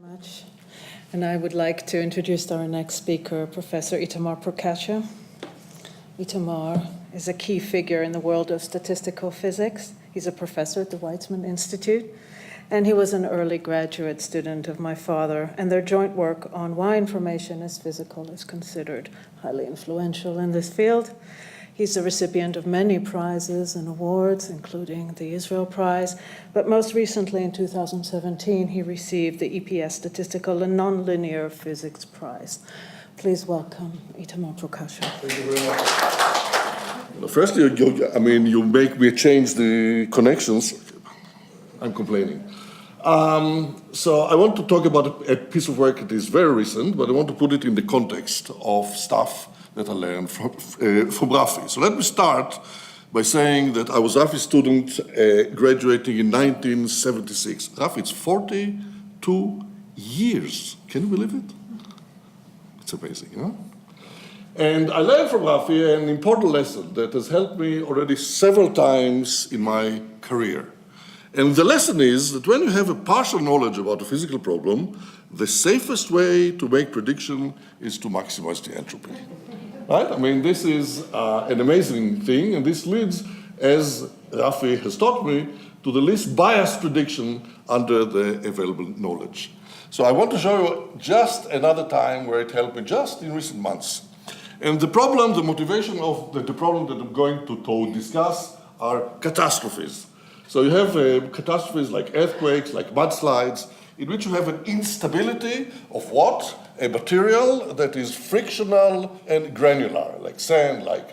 Very much. And I would like to introduce our next speaker, Professor Itamar Procaccia. Itamar is a key figure in the world of statistical physics. He's a professor at the Weizmann Institute, and he was an early graduate student of my father, and their joint work on why information is physical is considered highly influential in this field. He's the recipient of many prizes and awards, including the Israel Prize, but most recently in 2017, he received the EPS Statistical and Nonlinear Physics Prize. Please welcome Itamar Procaccia. Thank you very much. Well, first, you make me change the connections. I'm complaining. So I want to talk about a piece of work that is very recent, but I want to put it in the context of stuff that I learned from Rafi. So let me start by saying that I was Rafi's student graduating in 1976. Rafi, it's 42 years. Can you believe it? It's amazing, you know? And I learned from Rafi an important lesson that has helped me already several times in my career. And the lesson is that when you have a partial knowledge about a physical problem, the safest way to make prediction is to maximize the entropy. Right? I mean, this is an amazing thing, and this leads, as Rafi has taught me, to the least biased prediction under the available knowledge. So I want to show you just another time where it helped me just in recent months. And the problem, the motivation of the problem that I'm going to discuss are catastrophes. So you have catastrophes like earthquakes, like mudslides, in which you have an instability of what? A material that is frictional and granular, like sand, like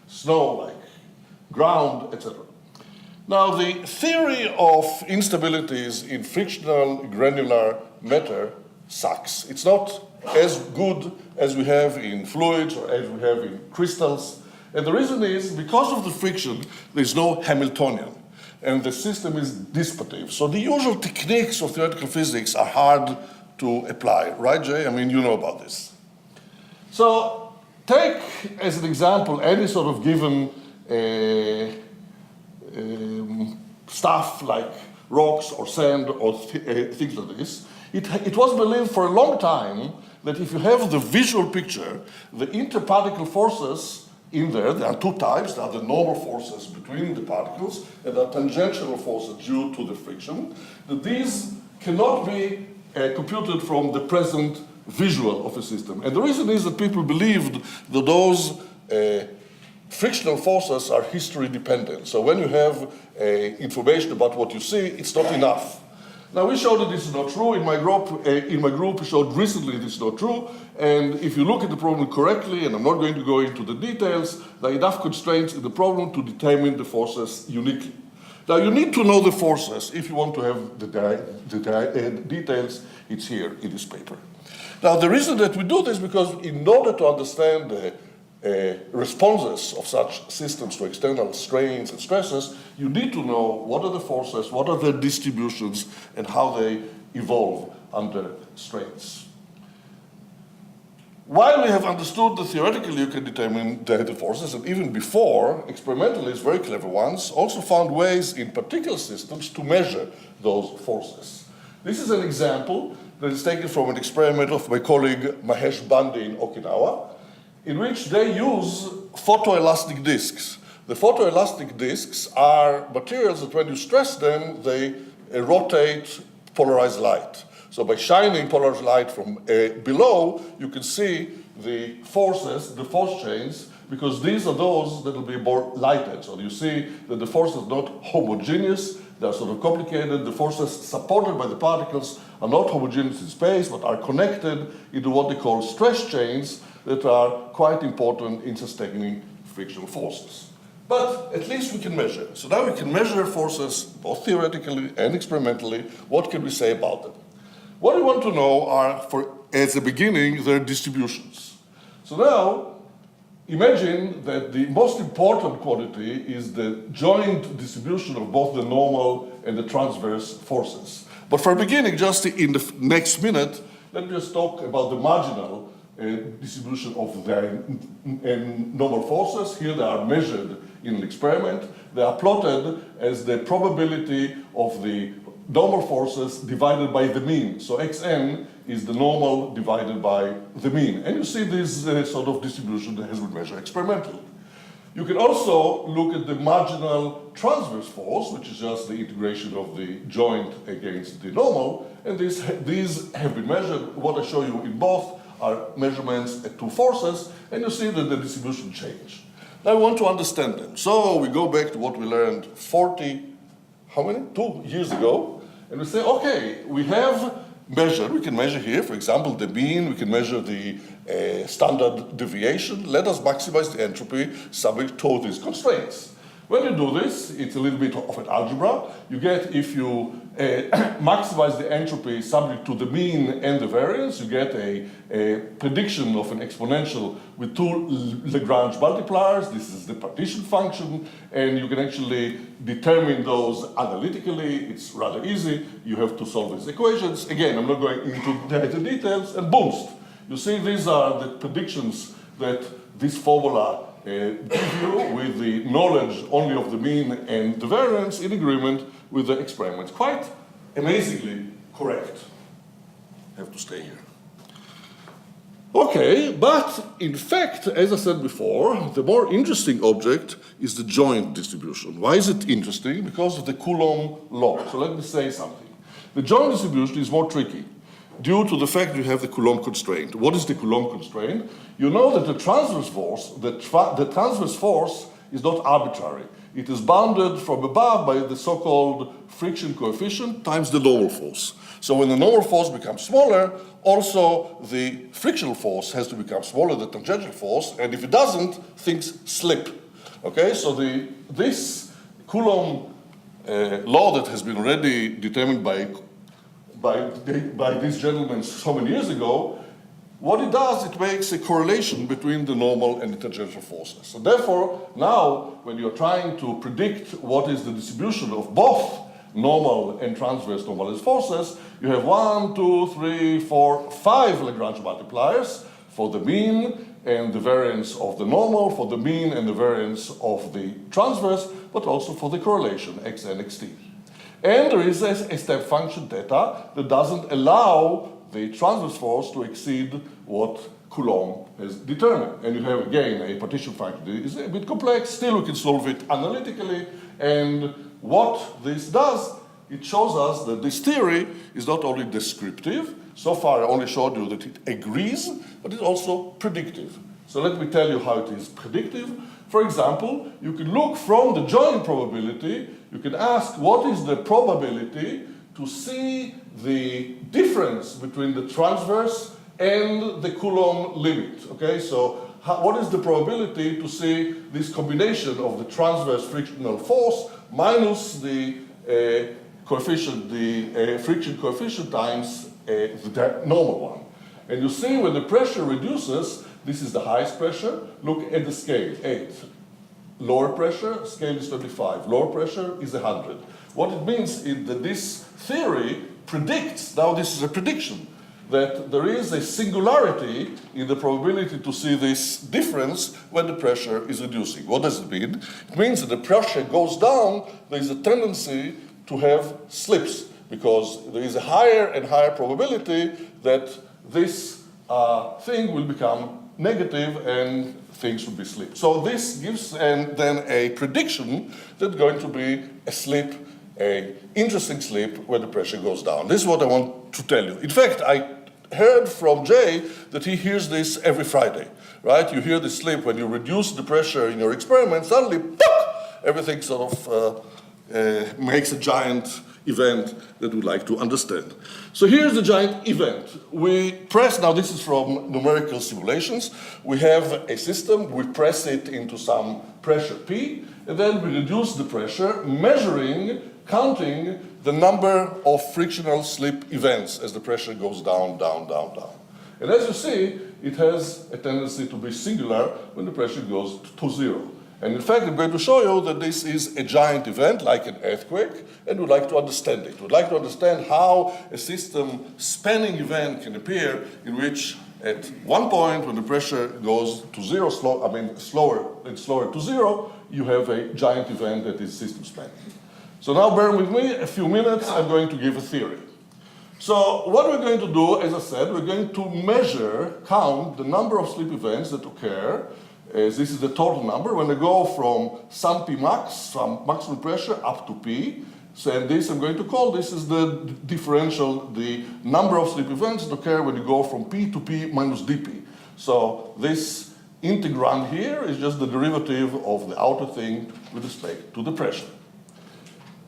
snow, like ground, etc. Now, the theory of instabilities in frictional granular matter sucks. It's not as good as we have in fluids or as we have in crystals. And the reason is because of the friction, there's no Hamiltonian, and the system is dissipative. So the usual techniques of theoretical physics are hard to apply, right, Jay? I mean, you know about this. So take as an example any sort of given stuff like rocks or sand or things like this. It was believed for a long time that if you have the visual picture, the interparticle forces in there are two types. There are the normal forces between the particles and there are tangential forces due to the friction. That these cannot be computed from the present visual of a system. And the reason is that people believed that those frictional forces are history dependent. So when you have information about what you see, it's not enough. Now we showed that this is not true. In my group, we showed recently this is not true. And if you look at the problem correctly, and I'm not going to go into the details, there are enough constraints in the problem to determine the forces uniquely. Now you need to know the forces if you want to have the details. It's here in this paper. Now the reason that we do this is because in order to understand the responses of such systems to external strains and stresses, you need to know what are the forces, what are their distributions, and how they evolve under strains. While we have understood that theoretically you can determine the forces, and even before, experimentalists, very clever ones, also found ways in particular systems to measure those forces. This is an example that is taken from an experiment of my colleague Mahesh Bandi in Okinawa, in which they use photoelastic disks. The photoelastic disks are materials that when you stress them, they rotate polarized light. So by shining polarized light from below, you can see the forces, the force chains, because these are those that will be more lighted. So you see that the forces are not homogeneous, they are sort of complicated. The forces supported by the particles are not homogeneous in space, but are connected into what they call stress chains that are quite important in sustaining frictional forces. But at least we can measure. So now we can measure forces both theoretically and experimentally. What can we say about them? What we want to know are, as a beginning, their distributions. So now, imagine that the most important quantity is the joint distribution of both the normal and the transverse forces. But for a beginning, just in the next minute, let me just talk about the marginal distribution of the normal forces. Here they are measured in an experiment. They are plotted as the probability of the normal forces divided by the mean. So xn is the normal divided by the mean. And you see this sort of distribution that has been measured experimentally. You can also look at the marginal transverse force, which is just the integration of the joint against the normal, and these have been measured. What I show you in both are measurements at two forces, and you see that the distribution change. Now I want to understand them. So we go back to what we learned 2 years ago, and we say, okay, we have measured, we can measure here, for example, the mean, we can measure the standard deviation. Let us maximize the entropy subject to these constraints. When you do this, it's a little bit of an algebra. You get, if you maximize the entropy subject to the mean and the variance, you get a prediction of an exponential with two Lagrange multipliers. This is the partition function, and you can actually determine those analytically. It's rather easy. You have to solve these equations. Again, I'm not going into the details, and boost. You see, these are the predictions that this formula give you with the knowledge only of the mean and the variance in agreement with the experiment. Quite amazingly correct. Have to stay here. Okay, but in fact, as I said before, the more interesting object is the joint distribution. Why is it interesting? Because of the Coulomb Law. So let me say something. The joint distribution is more tricky due to the fact you have the Coulomb constraint. What is the Coulomb constraint? You know that the transverse force, the transverse force is not arbitrary. It is bounded from above by the so-called friction coefficient times the normal force. So when the normal force becomes smaller, also the frictional force has to become smaller, the tangential force, and if it doesn't, things slip. Okay, so this Coulomb law that has been already determined by this gentleman so many years ago, what it does, it makes a correlation between the normal and the tangential forces. So therefore, now, when you're trying to predict what is the distribution of both normal and transverse normalized forces, you have 1, 2, 3, 4, 5 Lagrange multipliers for the mean and the variance of the normal, for the mean and the variance of the transverse, but also for the correlation, x and xt. And there is a step function theta that doesn't allow the transverse force to exceed what Coulomb has determined. And you have, again, a partition function that is a bit complex. Still, we can solve it analytically. And what this does, it shows us that this theory is not only descriptive. So far, I only showed you that it agrees, but it's also predictive. So let me tell you how it is predictive. For example, you can look from the joint probability, you can ask what is the probability to see the difference between the transverse and the Coulomb limit, okay? So what is the probability to see this combination of the transverse frictional force minus the coefficient, the friction coefficient times the normal one? And you see when the pressure reduces, this is the highest pressure, look at the scale, 8. Lower pressure, scale is 25. Lower pressure is 100. What it means is that this theory predicts, now this is a prediction, that there is a singularity in the probability to see this difference when the pressure is reducing. What does it mean? It means that the pressure goes down, there is a tendency to have slips, because there is a higher and higher probability that this thing will become negative and things will be slip. So this gives then a prediction that's going to be a slip, an interesting slip when the pressure goes down. This is what I want to tell you. In fact, I heard from Jay that he hears this every Friday, right? You hear the slip when you reduce the pressure in your experiment, suddenly, pop, everything sort of makes a giant event that we'd like to understand. So here's the giant event. We press, now this is from numerical simulations. We have a system, we press it into some pressure P, and then we reduce the pressure, measuring, counting the number of frictional slip events as the pressure goes down, down, down, down. And as you see, it has a tendency to be singular when the pressure goes to 0. And in fact, I'm going to show you that this is a giant event, like an earthquake, and we'd like to understand it. We'd like to understand how a system spanning event can appear in which at one point when the pressure goes to 0, slower to 0, you have a giant event that is system spanning. So now bear with me a few minutes, I'm going to give a theory. So what we're going to do, as I said, we're going to count the number of slip events that occur. This is the total number. When I go from some P max, some maximum pressure, up to P. So and this I'm going to call, this is the differential, the number of slip events that occur when you go from P to P minus dP. So this integrand here is just the derivative of the outer thing with respect to the pressure.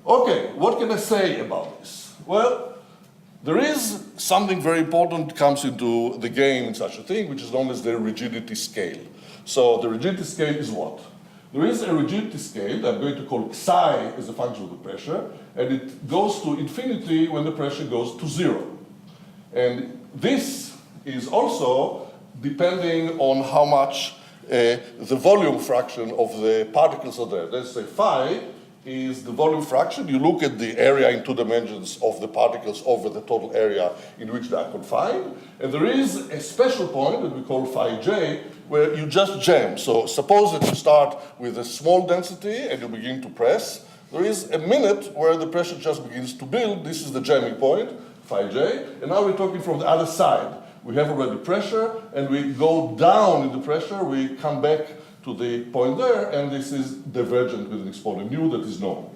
Okay, what can I say about this? Well, there is something very important that comes into the game in such a thing, which is known as the rigidity scale. So the rigidity scale is what? There is a rigidity scale that I'm going to call psi as a function of the pressure, and it goes to infinity when the pressure goes to 0. And this is also depending on how much the volume fraction of the particles are there. Let's say phi is the volume fraction. You look at the area in 2 dimensions of the particles over the total area in which they are confined. And there is a special point that we call phi j, where you just jam. So suppose that you start with a small density and you begin to press. There is a minute where the pressure just begins to build. This is the jamming point, phi j. And now we're talking from the other side. We have already pressure, and we go down in the pressure. We come back to the point there, and this is divergent with an exponent nu that is known.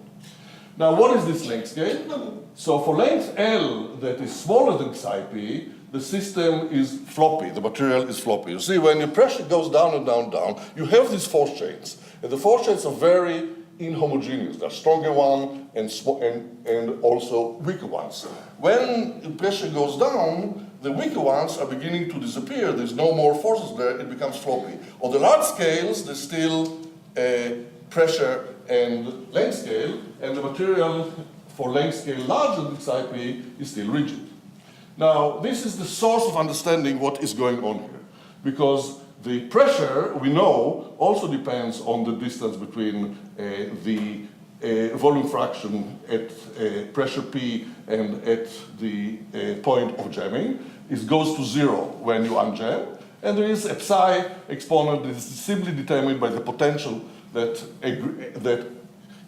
Now, what is this length scale? So for length L that is smaller than psi p, the system is floppy, the material is floppy. You see, when your pressure goes down and down, down, you have these force chains. And the force chains are very inhomogeneous. There are stronger ones and also weaker ones. When the pressure goes down, the weaker ones are beginning to disappear. There's no more forces there. It becomes floppy. On the large scales, there's still pressure and length scale, and the material for length scale larger than psi p is still rigid. Now, this is the source of understanding what is going on here, because the pressure, we know, also depends on the distance between the volume fraction at pressure P and at the point of jamming. It goes to 0 when you unjam. And there is a psi exponent that is simply determined by the potential that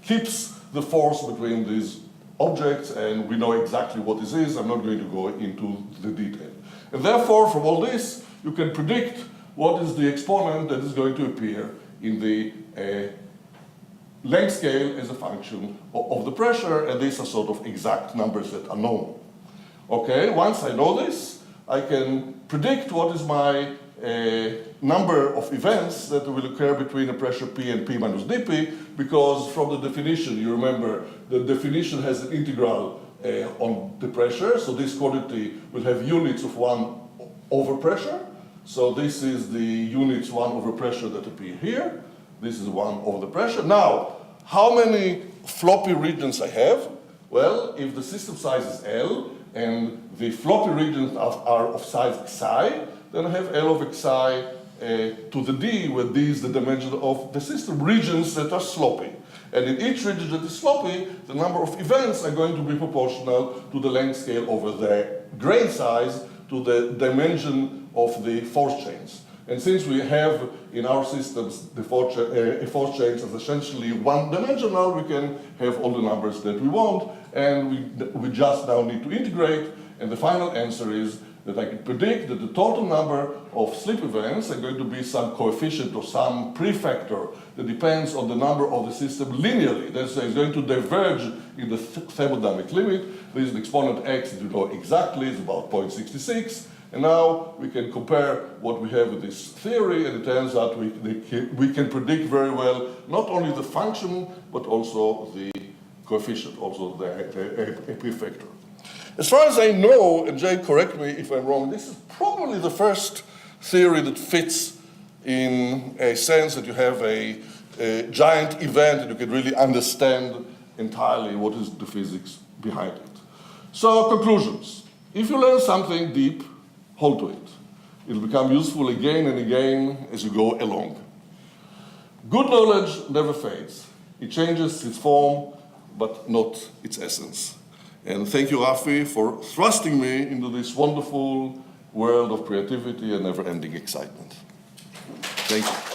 keeps the force between these objects, and we know exactly what this is. I'm not going to go into the detail. And therefore, from all this, you can predict what is the exponent that is going to appear in the length scale as a function of the pressure, and these are sort of exact numbers that are known. Okay, once I know this, I can predict what is my number of events that will occur between a pressure P and P minus dP, because from the definition, you remember, the definition has an integral on the pressure, so this quantity will have units of 1 over pressure. So this is the units 1 over pressure that appear here. This is 1 over the pressure. Now, how many floppy regions I have? Well, if the system size is L and the floppy regions are of size psi, then I have L of xi to the d, where d is the dimension of the system, regions that are sloppy. And in each region that is sloppy, the number of events are going to be proportional to the length scale over the grain size to the dimension of the force chains. And since we have in our systems the force chains as essentially one-dimensional, we can have all the numbers that we want, and we just now need to integrate, and the final answer is that I can predict that the total number of slip events are going to be some coefficient or some prefactor that depends on the number of the system linearly. That is, it's going to diverge in the thermodynamic limit. There is an exponent x that you know exactly, it's about 0.66. And now we can compare what we have with this theory, and it turns out we can predict very well not only the function, but also the coefficient, also a prefactor. As far as I know, and Jay, correct me if I'm wrong, this is probably the first theory that fits in a sense that you have a giant event and you can really understand entirely what is the physics behind it. So, conclusions. If you learn something deep, hold to it. It'll become useful again and again as you go along. Good knowledge never fades. It changes its form, but not its essence. And thank you, Rafi, for thrusting me into this wonderful world of creativity and never-ending excitement. Thank you.